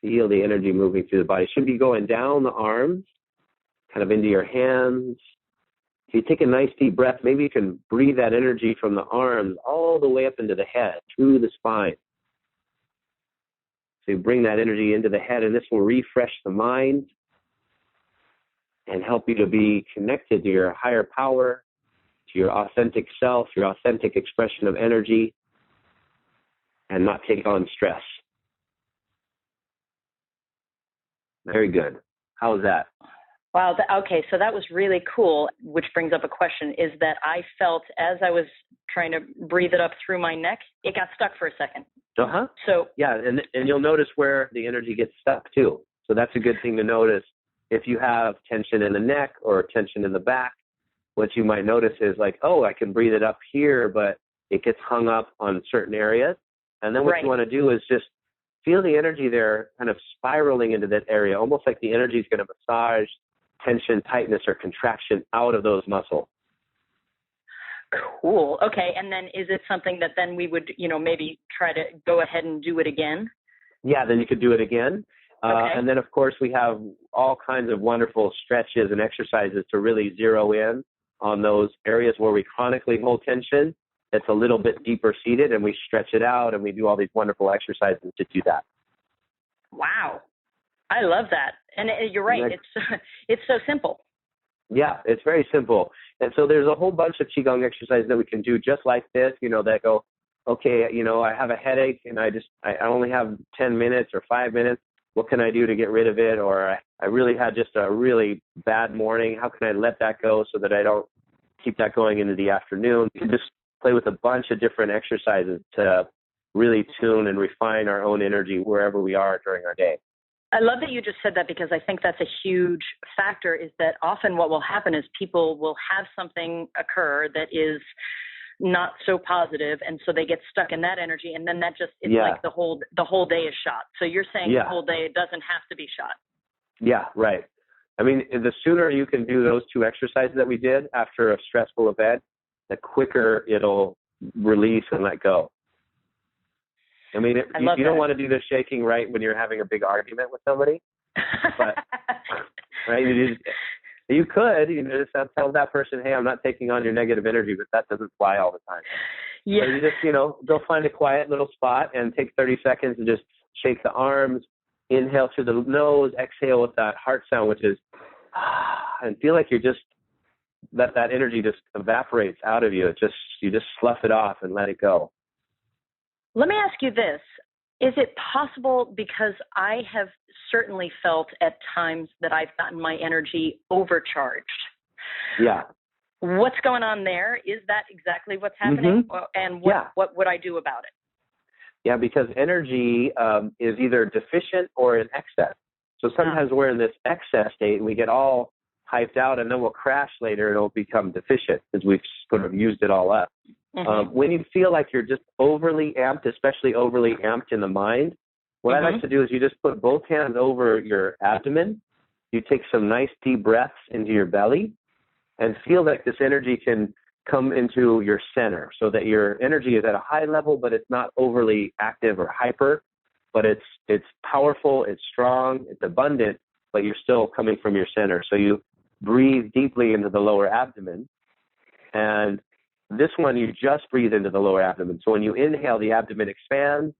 Feel the energy moving through the body. It should be going down the arms, kind of into your hands. If you take a nice deep breath, maybe you can breathe that energy from the arms all the way up into the head, through the spine. So you bring that energy into the head, and this will refresh the mind and help you to be connected to your higher power, to your authentic self, your authentic expression of energy, and not take on stress. Very good. How was that? Wow. Okay, so that was really cool, which brings up a question, is that I felt as I was trying to breathe it up through my neck, it got stuck for a second. Uh-huh. So yeah, and you'll notice where the energy gets stuck too. So that's a good thing to notice. If you have tension in the neck or tension in the back, what you might notice is like, oh, I can breathe it up here, but it gets hung up on certain areas. And then what you want to do is just feel the energy there kind of spiraling into that area, almost like the energy is going to massage tension, tightness, or contraction out of those muscles. Cool. Okay. And then is it something that then we would, maybe try to go ahead and do it again? Yeah, then you could do it again. Okay. And then, of course, we have all kinds of wonderful stretches and exercises to really zero in on those areas where we chronically hold tension. It's a little bit deeper seated, and we stretch it out, and we do all these wonderful exercises to do that. Wow. I love that. And you're right. It's so simple. Yeah, it's very simple. And so there's a whole bunch of Qigong exercises that we can do just like this, that go, okay, I have a headache and I only have 10 minutes or 5 minutes. What can I do to get rid of it? Or I really had just a really bad morning. How can I let that go so that I don't keep that going into the afternoon? We can just play with a bunch of different exercises to really tune and refine our own energy wherever we are during our day. I love that you just said that, because I think that's a huge factor, is that often what will happen is people will have something occur that is not so positive, and so they get stuck in that energy, and then that just, it's like the whole day is shot. So you're saying the whole day, it doesn't have to be shot. Yeah, right. I mean, the sooner you can do those two exercises that we did after a stressful event, the quicker it'll release and let go. I mean, you don't want to do the shaking right when you're having a big argument with somebody, but right, you could just tell that person, hey, I'm not taking on your negative energy, but that doesn't fly all the time. Yeah. So you just, go find a quiet little spot and take 30 seconds and just shake the arms, inhale through the nose, exhale with that heart sound, which is, and feel like that energy just evaporates out of you. You just slough it off and let it go. Let me ask you this. Is it possible, because I have certainly felt at times that I've gotten my energy overcharged? Yeah. What's going on there? Is that exactly what's happening? Mm-hmm. And what would I do about it? Yeah, because energy is either deficient or in excess. So sometimes we're in this excess state and we get all hyped out, and then we'll crash later and it'll become deficient because we've sort of used it all up. Mm-hmm. When you feel like you're just overly amped, especially overly amped in the mind, what I like to do is you just put both hands over your abdomen. You take some nice deep breaths into your belly and feel like this energy can come into your center, so that your energy is at a high level, but it's not overly active or hyper, but it's powerful, it's strong, it's abundant, but you're still coming from your center. So you breathe deeply into the lower abdomen, and this one, you just breathe into the lower abdomen. So when you inhale, the abdomen expands,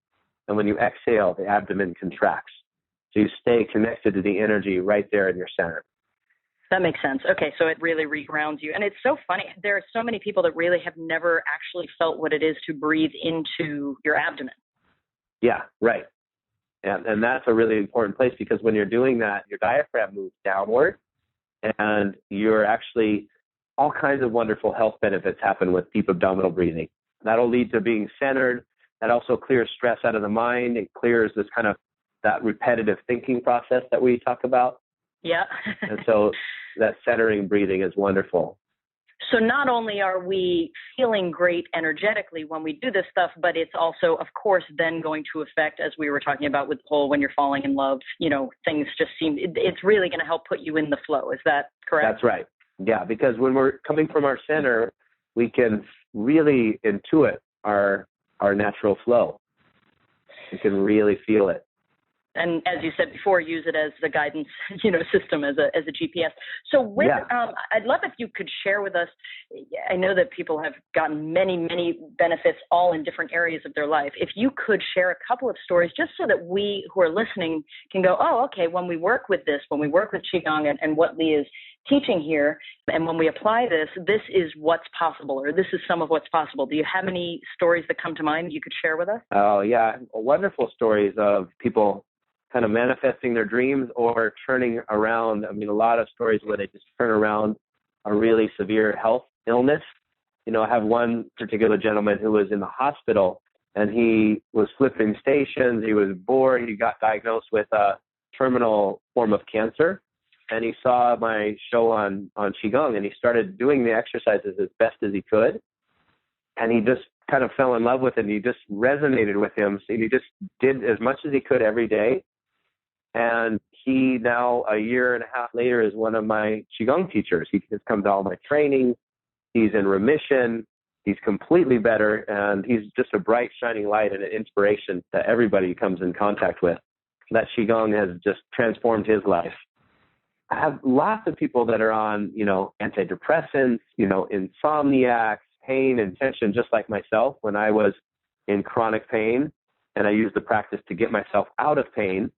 and when you exhale, the abdomen contracts. So you stay connected to the energy right there in your center. That makes sense. Okay, so it really regrounds you. And it's so funny. There are so many people that really have never actually felt what it is to breathe into your abdomen. Yeah, right. And that's a really important place, because when you're doing that, your diaphragm moves downward, and you're actually, all kinds of wonderful health benefits happen with deep abdominal breathing. That'll lead to being centered. That also clears stress out of the mind. It clears this kind of that repetitive thinking process that we talk about. Yeah. And so that centering breathing is wonderful. So not only are we feeling great energetically when we do this stuff, but it's also, of course, then going to affect, as we were talking about with Paul, when you're falling in love, things just seem, it's really going to help put you in the flow. Is that correct? That's right. Yeah, because when we're coming from our center, we can really intuit our natural flow. We can really feel it. And as you said before, use it as the guidance, system, as a GPS. So I'd love if you could share with us, I know that people have gotten many, many benefits all in different areas of their life. If you could share a couple of stories, just so that we who are listening can go, oh, okay, when we work with this, when we work with Qigong and what Lee is teaching here, and when we apply this is what's possible, or this is some of what's possible. Do you have any stories that come to mind that you could share with us? Oh, yeah. Wonderful stories of people kind of manifesting their dreams or turning around. I mean, a lot of stories where they just turn around a really severe health illness. I have one particular gentleman who was in the hospital, and he was flipping stations. He was bored. He got diagnosed with a terminal form of cancer, and he saw my show on Qigong, and he started doing the exercises as best as he could. And he just kind of fell in love with it, and he just resonated with him. So he just did as much as he could every day. And he now, a year and a half later, is one of my Qigong teachers. He just comes to all my trainings. He's in remission. He's completely better, and he's just a bright, shining light and an inspiration to everybody he comes in contact with. That QiGong has just transformed his life. I have lots of people that are on, antidepressants, insomniacs, pain and tension, just like myself when I was in chronic pain, and I used the practice to get myself out of pain.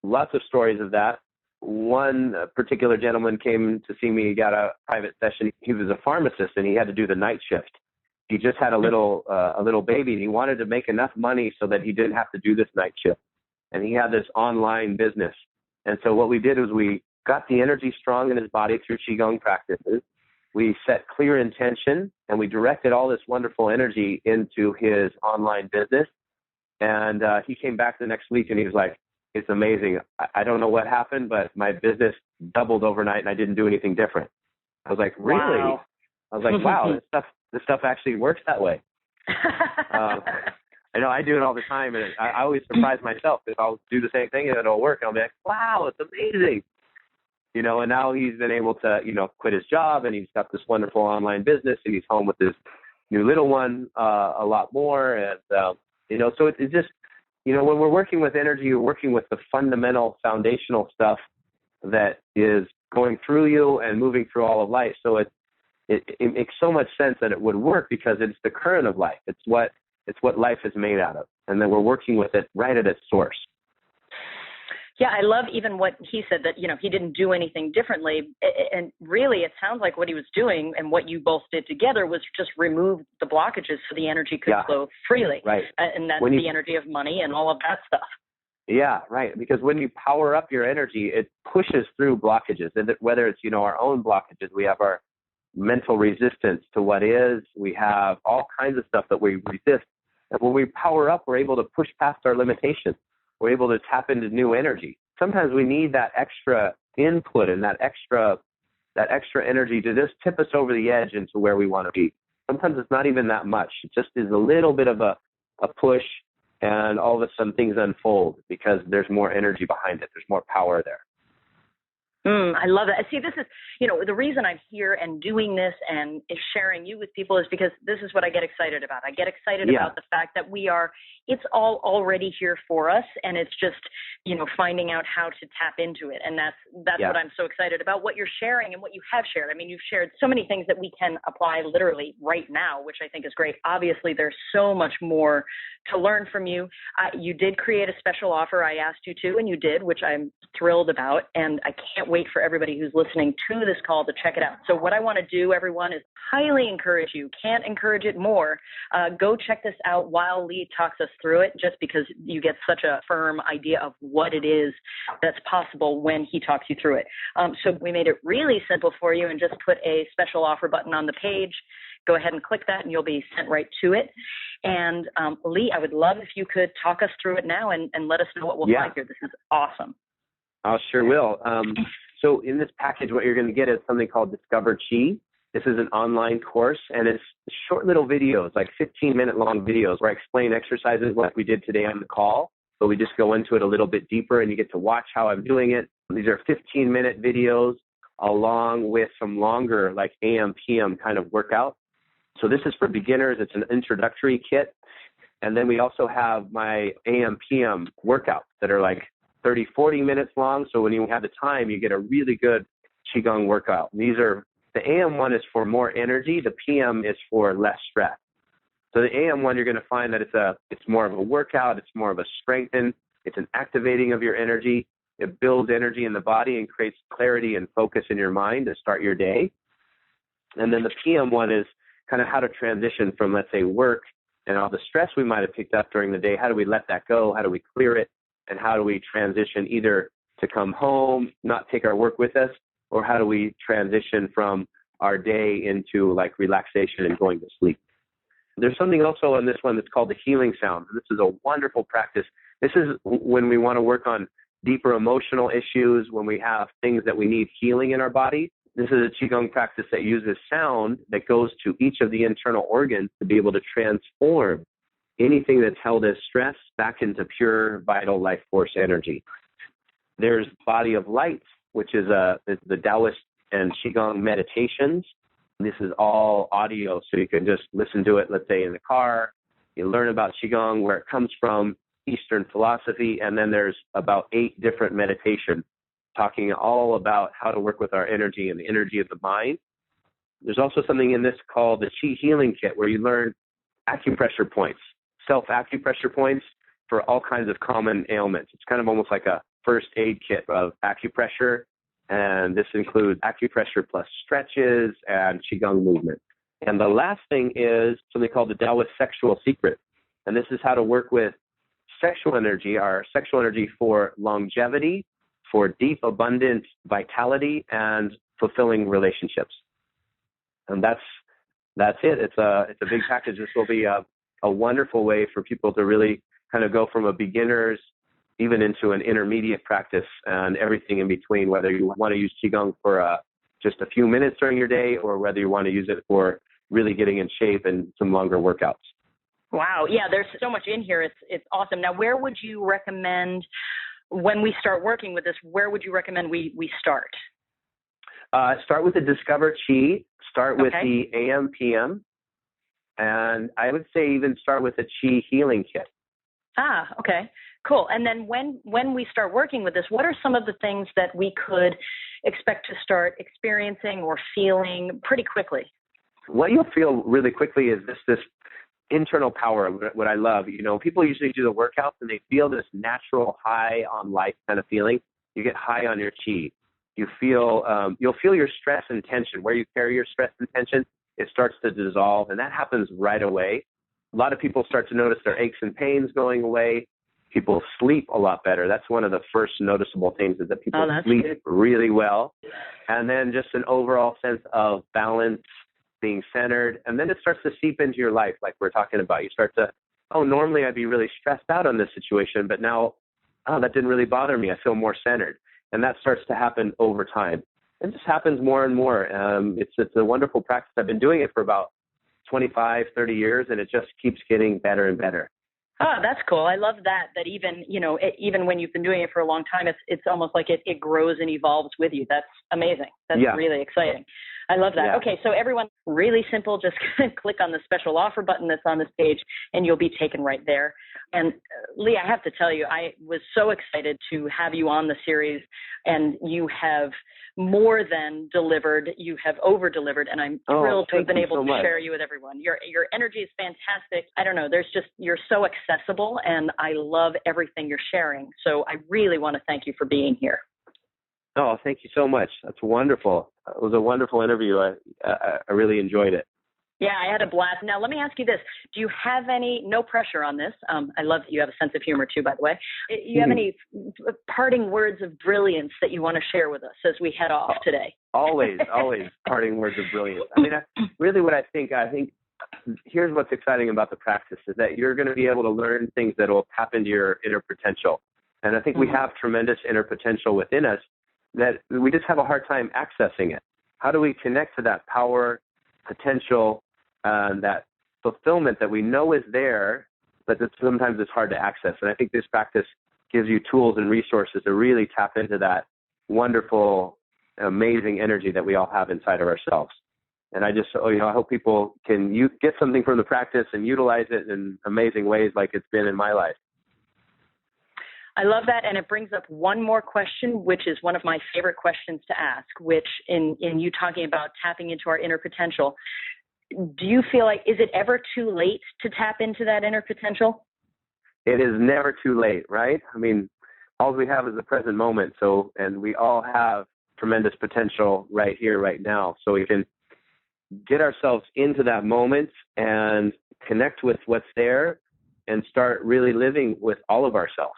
Lots of stories of that. One particular gentleman came to see me, got a private session. He was a pharmacist, and he had to do the night shift. He just had a little baby, and he wanted to make enough money so that he didn't have to do this night shift. And he had this online business. And so what we did was we got the energy strong in his body through QiGong practices. We set clear intention, and we directed all this wonderful energy into his online business. And he came back the next week, and he was like, it's amazing. I don't know what happened, but my business doubled overnight, and I didn't do anything different. I was like, really? Wow. I was like, wow, this stuff actually works that way. I know I do it all the time, and I always surprise myself because I'll do the same thing and it'll work. And I'll be like, wow, it's amazing. And now he's been able to, quit his job, and he's got this wonderful online business, and he's home with his new little one a lot more. And, so it's just, when we're working with energy, we're working with the fundamental foundational stuff that is going through you and moving through all of life. So it makes so much sense that it would work because it's the current of life. It's what life is made out of. And then we're working with it right at its source. Yeah, I love even what he said, that, he didn't do anything differently. And really, it sounds like what he was doing and what you both did together was just remove the blockages so the energy could flow freely. Right. And that's the energy of money and all of that stuff. Yeah, right. Because when you power up your energy, it pushes through blockages. And whether it's, our own blockages, we have our mental resistance to what is, we have all kinds of stuff that we resist. And when we power up, we're able to push past our limitations. We're able to tap into new energy. Sometimes we need that extra input and that extra energy to just tip us over the edge into where we want to be. Sometimes it's not even that much. It just is a little bit of a push, and all of a sudden things unfold because there's more energy behind it. There's more power there. I love that. See, this is, the reason I'm here and doing this and sharing you with people is because this is what I get excited about. I get excited about the fact that it's all already here for us, and it's just, finding out how to tap into it. And that's what I'm so excited about, what you're sharing and what you have shared. I mean, you've shared so many things that we can apply literally right now, which I think is great. Obviously, there's so much more to learn from you. You did create a special offer. I asked you to, and you did, which I'm thrilled about. And I can't wait for everybody who's listening to this call to check it out. So what I want to do, everyone, is highly encourage you. Can't encourage it more. Go check this out while Lee talks us through it, just because you get such a firm idea of what it is that's possible when he talks you through it. So we made it really simple for you and just put a special offer button on the page. Go ahead and click that, and you'll be sent right to it. And Lee, I would love if you could talk us through it now and let us know what we'll find here. This is awesome. I sure will. So in this package, what you're going to get is something called Discover Qi. This is an online course, and it's short little videos, like 15-minute long videos, where I explain exercises like we did today on the call, but we just go into it a little bit deeper, and you get to watch how I'm doing it. These are 15-minute videos along with some longer, like AM, PM kind of workout. So this is for beginners. It's an introductory kit. And then we also have my AM, PM workouts that are like 30, 40 minutes long. So when you have the time, you get a really good QiGong workout. The AM one is for more energy. The PM is for less stress. So the AM one, you're going to find that it's more of a workout. It's more of a strengthen. It's an activating of your energy. It builds energy in the body and creates clarity and focus in your mind to start your day. And then the PM one is kind of how to transition from, let's say, work and all the stress we might have picked up during the day. How do we let that go? How do we clear it? And how do we transition either to come home, not take our work with us, or how do we transition from our day into like relaxation and going to sleep? There's something also on this one that's called the healing sound. This is a wonderful practice. This is when we want to work on deeper emotional issues, when we have things that we need healing in our body. This is a QiGong practice that uses sound that goes to each of the internal organs to be able to transform anything that's held as stress back into pure, vital life force energy. There's Body of Light, which is the Taoist and QiGong meditations. This is all audio, so you can just listen to it, let's say, in the car. You learn about Qigong, where it comes from, Eastern philosophy, and then there's about 8 different meditations talking all about how to work with our energy and the energy of the mind. There's also something in this called the Qi Healing Kit, where you learn acupressure points, self-acupressure points for all kinds of common ailments. It's kind of almost like a first aid kit of acupressure, and this includes acupressure plus stretches and Qigong movement. And the last thing is something called the Taoist Sexual Secret, and this is how to work with sexual energy, our sexual energy for longevity, for deep, abundant vitality, and fulfilling relationships. And that's it. It's a big package. This will be a wonderful way for people to really kind of go from a beginner's even into an intermediate practice and everything in between, whether you want to use Qigong for just a few minutes during your day or whether you want to use it for really getting in shape and some longer workouts. Wow. Yeah, there's so much in here. It's awesome. Now, where would you recommend when we start working with this, where would you recommend we start? Start with the Discover Qi, start with the AM, PM, and I would say even start with the Qi Healing Kit. Ah, okay, cool. And then when we start working with this, what are some of the things that we could expect to start experiencing or feeling pretty quickly? What you'll feel really quickly is this internal power, what I love. You know, people usually do the workouts and they feel this natural high on life kind of feeling. You get high on your Qi. You feel, you'll feel your stress and tension. Where you carry your stress and tension, it starts to dissolve, and that happens right away. A lot of people start to notice their aches and pains going away. People sleep a lot better. That's one of the first noticeable things, is that people sleep really well. And then just an overall sense of balance, being centered. And then it starts to seep into your life, like we're talking about. You start to, normally I'd be really stressed out on this situation, but now, that didn't really bother me. I feel more centered. And that starts to happen over time. It just happens more and more. It's a wonderful practice. I've been doing it for about 25, 30 years, and it just keeps getting better and better. Oh, that's cool. I love that even, even when you've been doing it for a long time, it's almost like it grows and evolves with you. That's amazing. That's really exciting. I love that. Yeah. Okay, so everyone, really simple. Just click on the special offer button that's on this page, and you'll be taken right there. And Lee, I have to tell you, I was so excited to have you on the series, and you have more than delivered. You have over-delivered, and I'm thrilled to have been able to share you with everyone. Your energy is fantastic. I don't know, you're so accessible, and I love everything you're sharing. So I really want to thank you for being here. Oh, thank you so much. That's wonderful. It was a wonderful interview. I really enjoyed it. Yeah, I had a blast. Now, let me ask you this. Do you have no pressure on this? I love that you have a sense of humor too, by the way. Do you have any parting words of brilliance that you want to share with us as we head off today? Always parting words of brilliance. I mean, really what I think here's what's exciting about the practice is that you're going to be able to learn things that will tap into your inner potential. And I think we have tremendous inner potential within us that we just have a hard time accessing it. How do we connect to that power, potential, that fulfillment that we know is there, but that sometimes it's hard to access? And I think this practice gives you tools and resources to really tap into that wonderful, amazing energy that we all have inside of ourselves. And I just, I hope people can get something from the practice and utilize it in amazing ways like it's been in my life. I love that, and it brings up one more question, which is one of my favorite questions to ask, which in you talking about tapping into our inner potential, do you feel like, is it ever too late to tap into that inner potential? It is never too late, right? I mean, all we have is the present moment, and we all have tremendous potential right here, right now. So we can get ourselves into that moment and connect with what's there and start really living with all of ourselves.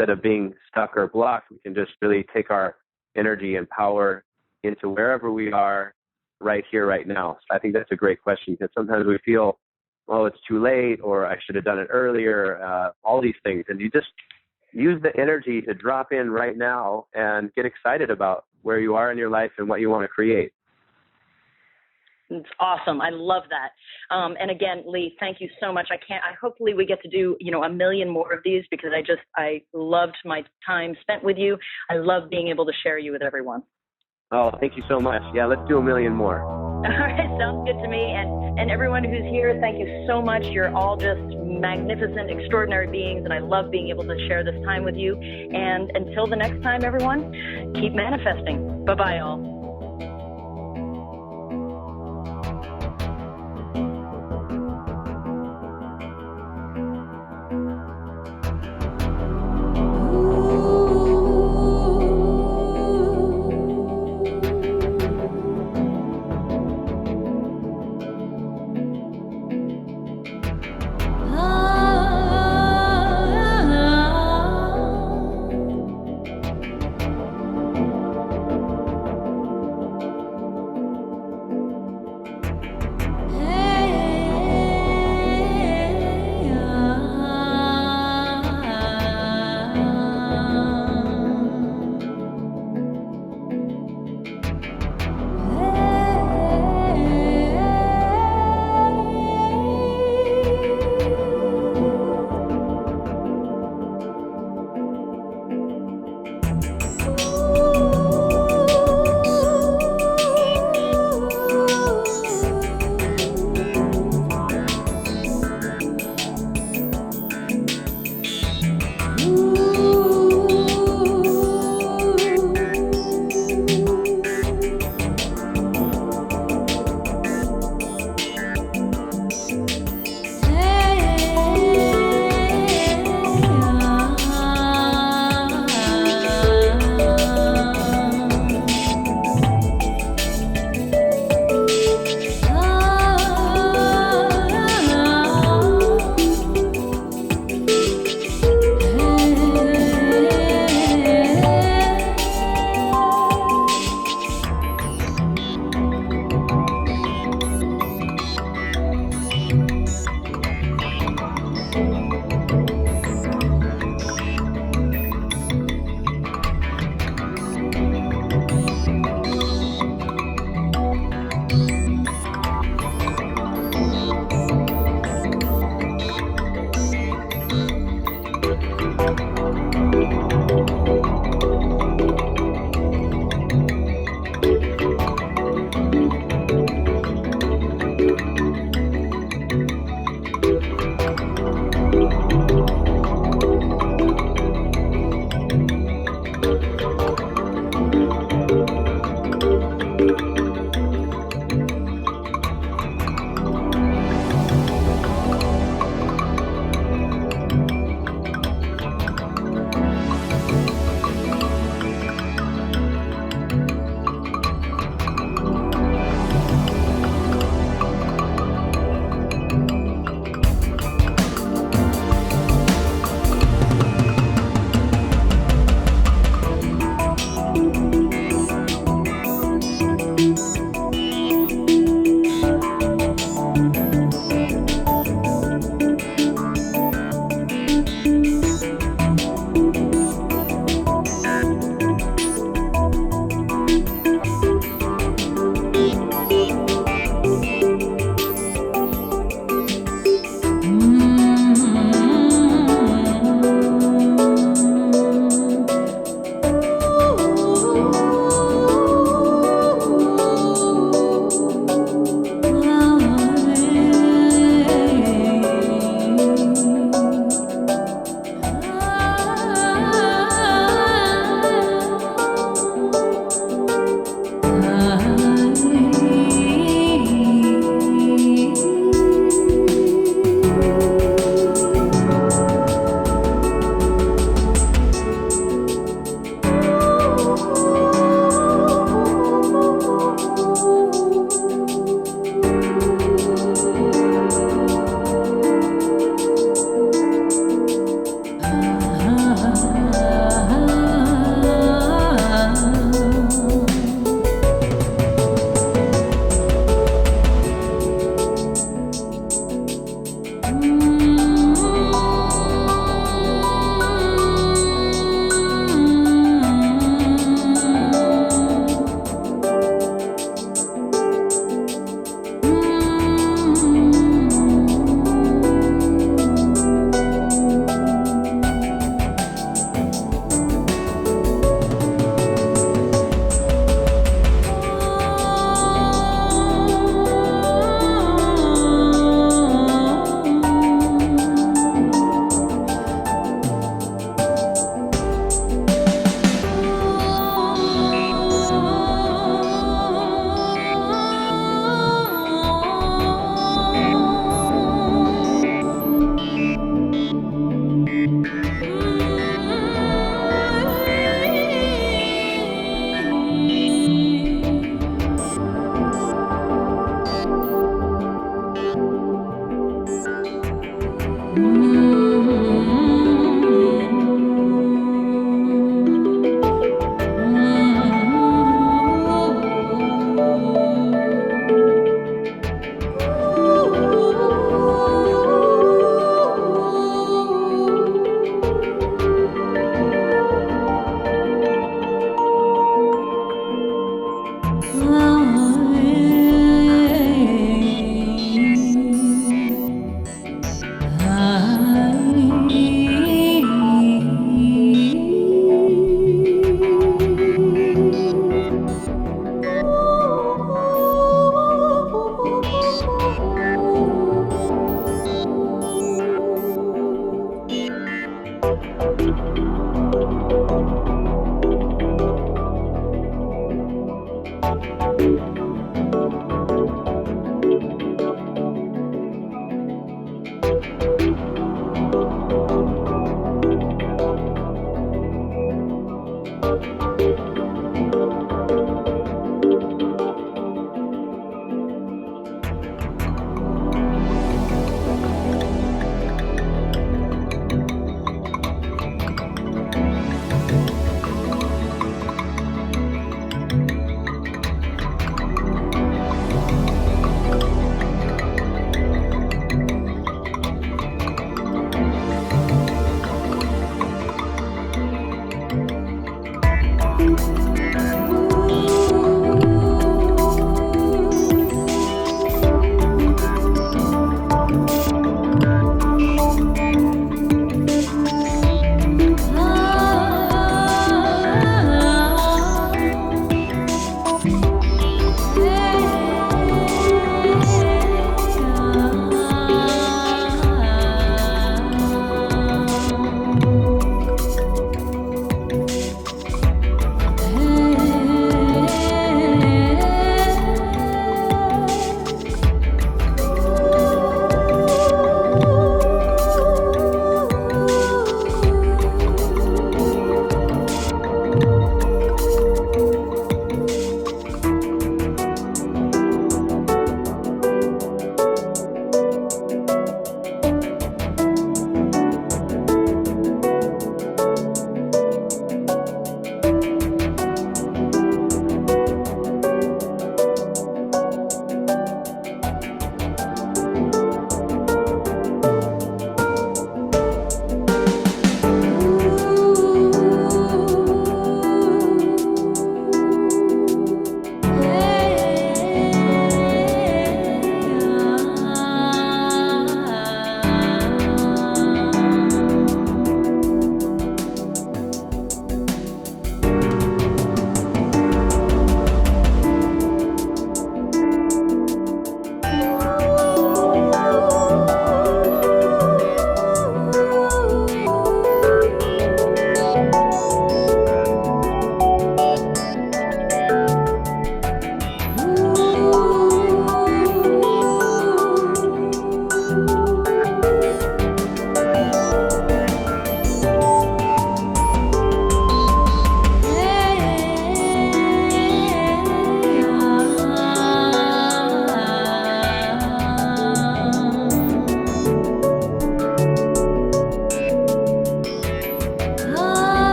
Instead of being stuck or blocked, we can just really take our energy and power into wherever we are right here, right now. So I think that's a great question, because sometimes we feel, it's too late, or I should have done it earlier, all these things. And you just use the energy to drop in right now and get excited about where you are in your life and what you want to create. It's awesome. I love that. And again, Lee, thank you so much. Hopefully we get to do, a million more of these, because I loved my time spent with you. I love being able to share you with everyone. Oh, thank you so much. Yeah, let's do a million more. All right, sounds good to me. And everyone who's here, thank you so much. You're all just magnificent, extraordinary beings, and I love being able to share this time with you. And until the next time, everyone, keep manifesting. Bye-bye, all.